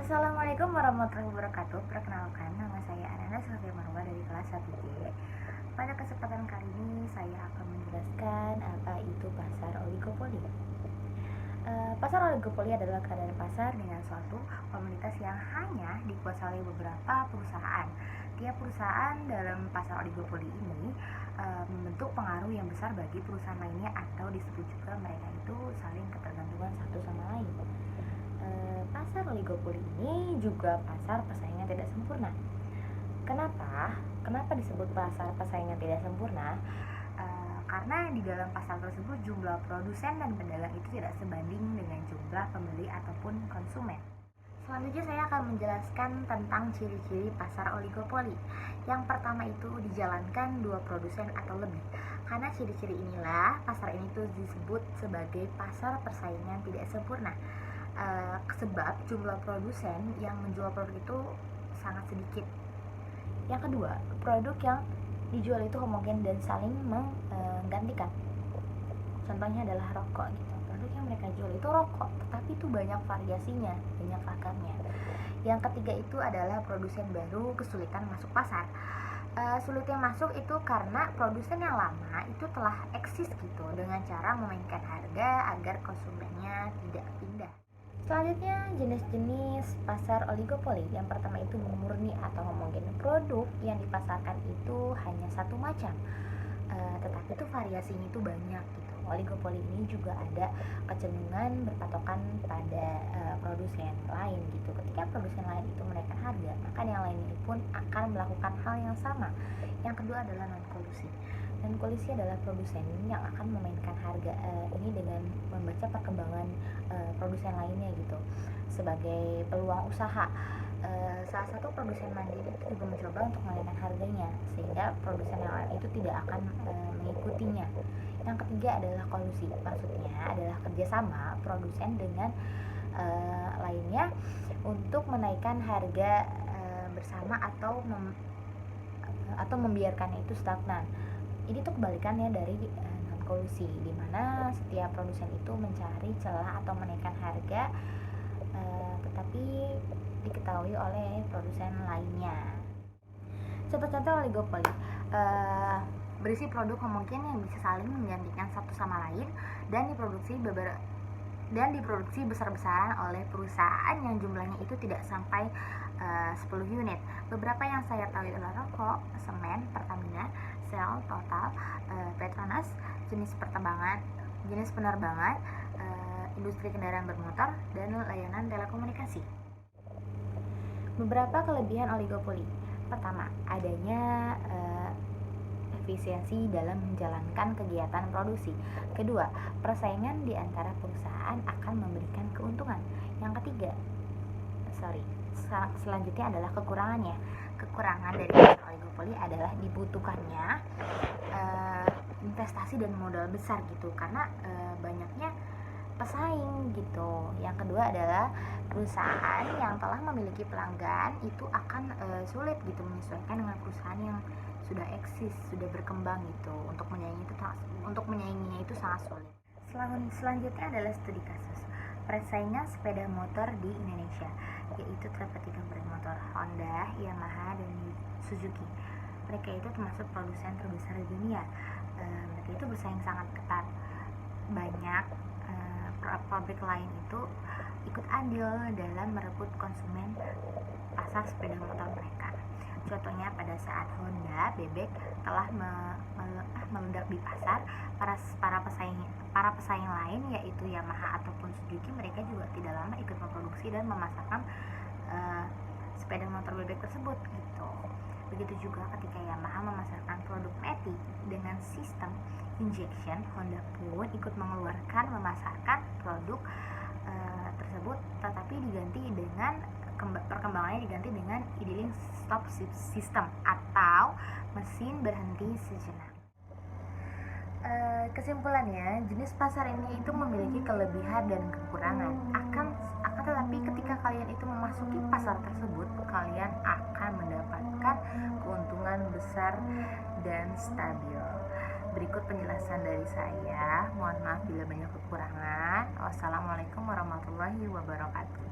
Assalamualaikum warahmatullahi wabarakatuh. Perkenalkan, nama saya Ananda Sofia Marwa dari kelas 1D. Pada kesempatan kali ini saya akan menjelaskan apa itu pasar oligopoli. Pasar oligopoli adalah keadaan pasar dengan suatu komunitas yang hanya dikuasai oleh beberapa perusahaan. Tiap perusahaan dalam pasar oligopoli ini membentuk pengaruh yang besar bagi perusahaan lainnya, atau disebut juga mereka itu saling ketergantungan satu sama lain. Pasar oligopoli ini juga pasar persaingan tidak sempurna. Kenapa disebut pasar persaingan tidak sempurna? Karena di dalam pasar tersebut jumlah produsen dan pedagang itu tidak sebanding dengan jumlah pembeli ataupun konsumen. Selanjutnya saya akan menjelaskan tentang ciri-ciri pasar oligopoli. Yang pertama itu dijalankan dua produsen atau lebih. Karena ciri-ciri inilah pasar ini tuh disebut sebagai pasar persaingan tidak sempurna. Sebab jumlah produsen yang menjual produk itu sangat sedikit. Yang kedua, produk yang dijual itu homogen dan saling menggantikan. Contohnya adalah rokok gitu. Produk yang mereka jual itu rokok, tetapi itu banyak variasinya, banyak ragamnya. Yang ketiga itu adalah produsen baru kesulitan masuk pasar. Sulitnya masuk itu karena produsen yang lama itu telah eksis gitu, dengan cara memainkan harga agar konsumennya tidak pindah. Selanjutnya, jenis-jenis pasar oligopoli. Yang pertama itu murni atau homogen. Produk yang dipasarkan itu hanya satu macam, tetapi itu variasinya itu banyak gitu. Oligopoli ini juga ada kecenderungan berpatokan pada produsen lain gitu. Ketika produsen lain itu menaikkan harga, maka yang lainnya pun akan melakukan hal yang sama. Yang kedua adalah non-kolusi. Non-kolusi adalah produsen yang akan memainkan harga ini dengan membaca perkembangan produsen lainnya gitu sebagai peluang usaha. Salah satu produsen mandiri itu juga mencoba untuk menaikkan harganya sehingga produsen yang lain itu tidak akan mengikutinya. Yang ketiga adalah kolusi, maksudnya adalah kerjasama produsen dengan lainnya untuk menaikkan harga bersama atau membiarkannya itu stagnan. Ini tuh kebalikannya dari non-kolusi, di mana setiap produsen itu mencari celah atau menaikkan harga, tetapi diketahui oleh produsen lainnya. Contoh-contoh oligopoli berisi produk homogen yang bisa saling menggantikan satu sama lain dan diproduksi besar-besaran oleh perusahaan yang jumlahnya itu tidak sampai 10 unit. Beberapa yang saya tahu adalah rokok, semen, Pertamina, Shell, Total, Petronas, jenis penerbangan, industri kendaraan bermotor, dan layanan telekomunikasi. Beberapa kelebihan oligopoli. Pertama, adanya efisiensi dalam menjalankan kegiatan produksi. Kedua, persaingan di antara perusahaan akan memberikan keuntungan. Yang ketiga, selanjutnya adalah kekurangannya. Kekurangan dari oligopoli adalah dibutuhkannya investasi dan modal besar gitu, karena banyaknya pesaing gitu. Yang kedua adalah perusahaan yang telah memiliki pelanggan itu akan sulit gitu menyesuaikan dengan perusahaan yang sudah eksis, sudah berkembang gitu. Untuk menyainginya itu sangat sulit. Selanjutnya adalah studi kasus persaingan sepeda motor di Indonesia, yaitu terdapat 3 brand motor, Honda, Yamaha, dan Suzuki. Mereka itu termasuk produsen terbesar di dunia. Mereka itu bersaing sangat ketat. Banyak pabrik lain itu ikut andil dalam merebut konsumen pasar sepeda motor mereka. Contohnya pada saat Honda Bebek telah meledak di pasar, para pesaing lain yaitu Yamaha ataupun Suzuki, mereka juga tidak lama ikut memproduksi dan memasarkan sepeda motor bebek tersebut gitu. Begitu juga ketika Yamaha memasarkan produk Matic dengan sistem injection, Honda pun ikut memasarkan produk tersebut, tetapi perkembangannya diganti dengan idling stop system atau mesin berhenti sejenak. Kesimpulannya, jenis pasar ini itu memiliki kelebihan dan kekurangan. Akan tetapi ketika kalian itu memasuki pasar tersebut, kalian akan mendapatkan keuntungan besar dan stabil. Berikut penjelasan dari saya. Mohon maaf bila banyak kekurangan. Wassalamualaikum warahmatullahi wabarakatuh.